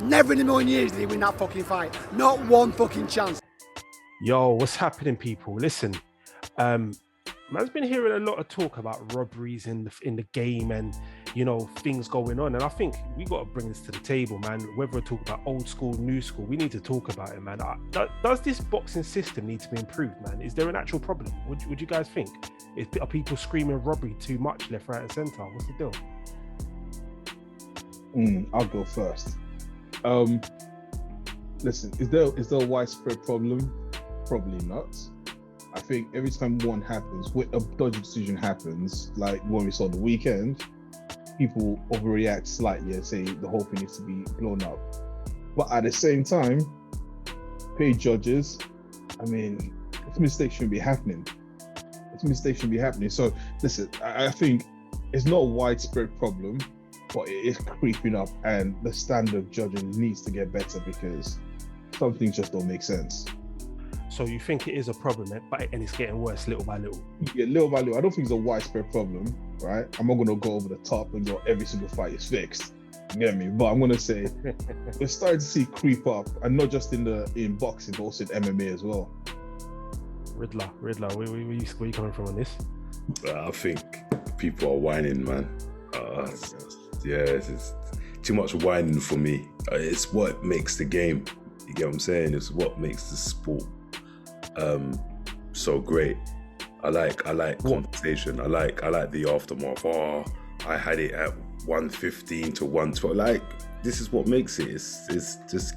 Never in a million years did he win that fucking fight. Not one fucking chance. Yo, what's happening, people? Listen, man's been hearing a lot of talk about robberies in the game and, you know, things going on. And I think we got to bring this to the table, man. Whether we're talking about old school, new school, we need to talk about it, man. Does this boxing system need to be improved, man? Is there an actual problem? Would you guys think? Are people screaming robbery too much left, right and centre? What's the deal? I'll go first. Listen, is there a widespread problem? Probably not. I think every time one happens, when a dodgy decision happens, like when we saw the weekend, people overreact slightly and say the whole thing needs to be blown up. But at the same time, paid judges, I mean, mistakes shouldn't be happening. So listen, I think it's not a widespread problem, but it is creeping up, and the standard of judging needs to get better because some things just don't make sense. So you think it is a problem, and it's getting worse little by little? Yeah, little by little. I don't think it's a widespread problem, right? I'm not going to go over the top and go every single fight is fixed. You get me? But I'm going to say we're starting to see creep up, and not just in boxing, but also in MMA as well. Riddler, where you coming from on this? I think people are whining, man. It's too much whining for me. It's what makes the game. You get what I'm saying? It's what makes the sport so great. I like conversation. I like the aftermath. Oh, I had it at 115 to 112. Like, this is what makes it. It's just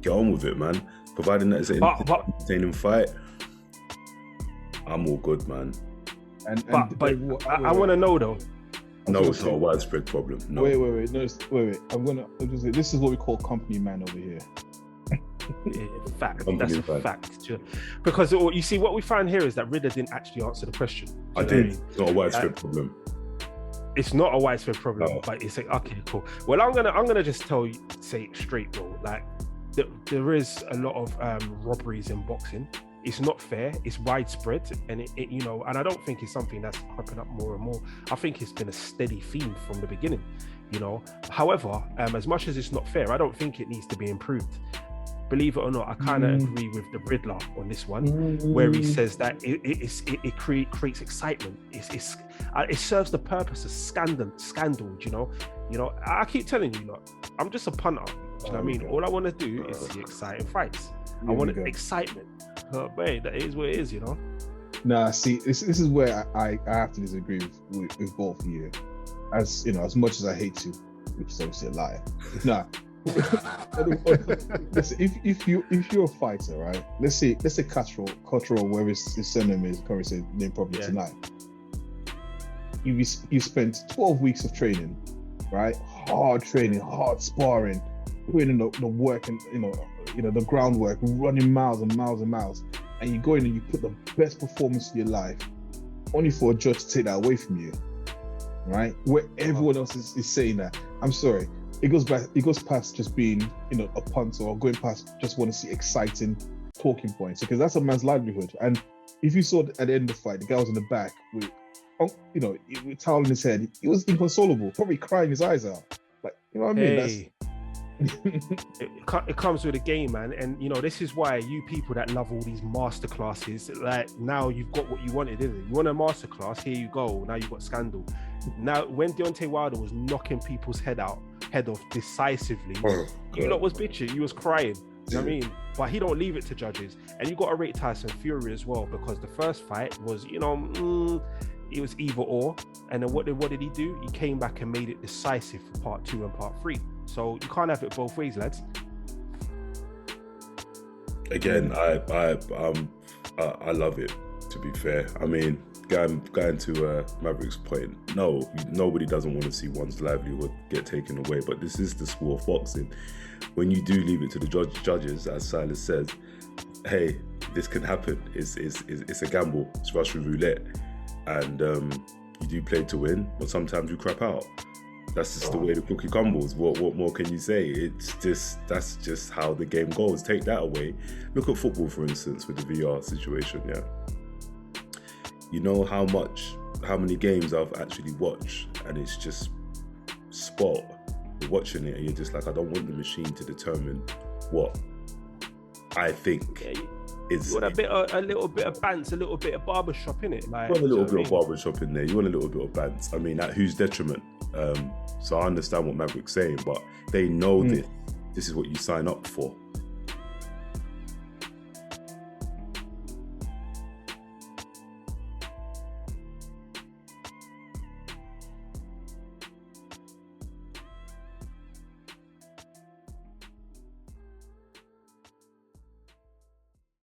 get on with it, man. Providing that it's an entertaining fight, I'm all good, man. But I want to know though. No, it's not a widespread problem. No. Wait. No, wait. I'm just say this is what we call company man over here. Fact. That's a fact. Because you see, what we find here is that Ridder didn't actually answer the question. I did. It's not a widespread problem. It's not a widespread problem, but it's like, okay, cool. Well, I'm gonna just say it straight, bro. Like, there is a lot of robberies in boxing. It's not fair. It's widespread, and it you know, and I don't think it's something that's cropping up more and more. I think it's been a steady theme from the beginning, you know. However, as much as it's not fair, I don't think it needs to be improved. Believe it or not, I kind of agree with the Riddler on this one, where he says that it creates excitement. It serves the purpose of scandal. You know. I keep telling you, look, I'm just a punter. Do you know what I mean? All I want to do is see exciting fights. I want excitement. But that is what it is, you know. Nah, see, this is where I have to disagree with both of you. As you know, as much as I hate to, which is obviously a lie. Nah. Listen, if you're a fighter, right? Let's say Caterall, wherever his surname is, can't say name properly tonight. You spent 12 weeks of training, right? Hard training, hard sparring, putting in the work and you know the groundwork, running miles and miles and miles, and you go in and you put the best performance of your life, only for a judge to take that away from you, right? Where everyone else is saying that. I'm sorry. It goes past just being, you know, a punter or going past just want to see exciting talking points, because that's a man's livelihood. And if you saw at the end of the fight, the guy was in the back with, you know, with towel in his head. He was inconsolable, probably crying his eyes out. Like, you know what I mean? It comes with a game, man. And you know, this is why you people that love all these masterclasses, like, now you've got what you wanted, isn't it? You want a masterclass, here you go. Now you've got scandal. Now, when Deontay Wilder was knocking people's head off decisively, you lot was bitching, you was crying. You know what I mean? But he don't leave it to judges. And you got to rate Tyson Fury as well, because the first fight was, you know, it was either or. And then what did he do? He came back and made it decisive for part 2 and part 3. So you can't have it both ways, lads. Again, I love it, to be fair. I mean, going to Maverick's point, no, nobody doesn't want to see one's livelihood get taken away, but this is the sport of boxing. When you do leave it to the judges, as Silas says, hey, this can happen. It's a gamble. It's Russian roulette, and you do play to win, but sometimes you crap out. That's just the way the cookie crumbles. What more can you say? That's just how the game goes. Take that away. Look at football, for instance, with the VR situation. Yeah, you know how many games I've actually watched, and it's just sport. you're watching it and you're just like, I don't want the machine to determine what I think is. You want a little bit of bants, a little bit of barbershop in it. Like, you want a little bit of barbershop in there. You want a little bit of bants. I mean, at whose detriment? So I understand what Maverick's saying, but they know this is what you sign up for.